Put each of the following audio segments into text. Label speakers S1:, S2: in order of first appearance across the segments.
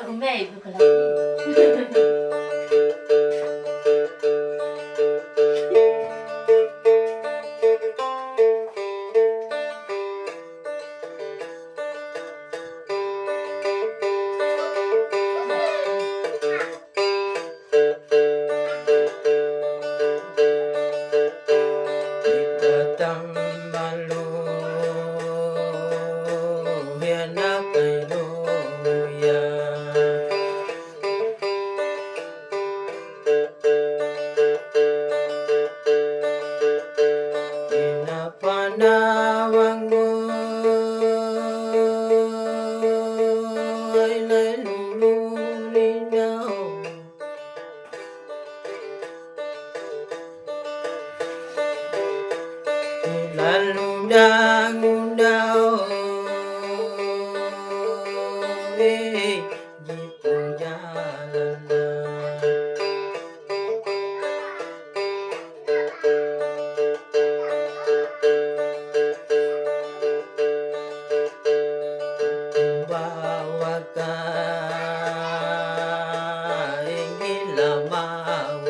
S1: rumei bukan lagi.
S2: Pamalangu ay nalululinaw laludang-undaw di jalan bawa ka ingin mau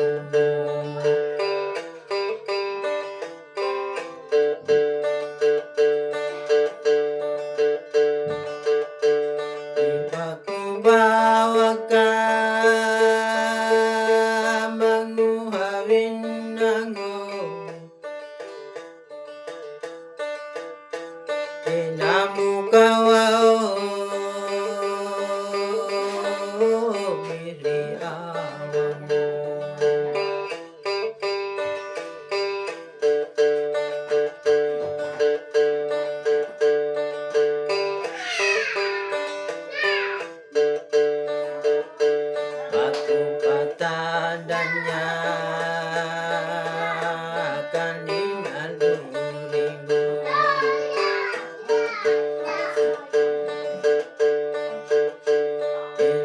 S2: aku bawa ka menguhawin aku inamu kawao miri awamu batu patadanya kaningan durimu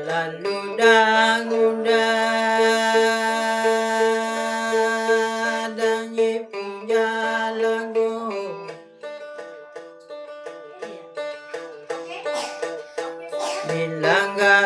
S2: laludang-undang dan punya lagu bilangga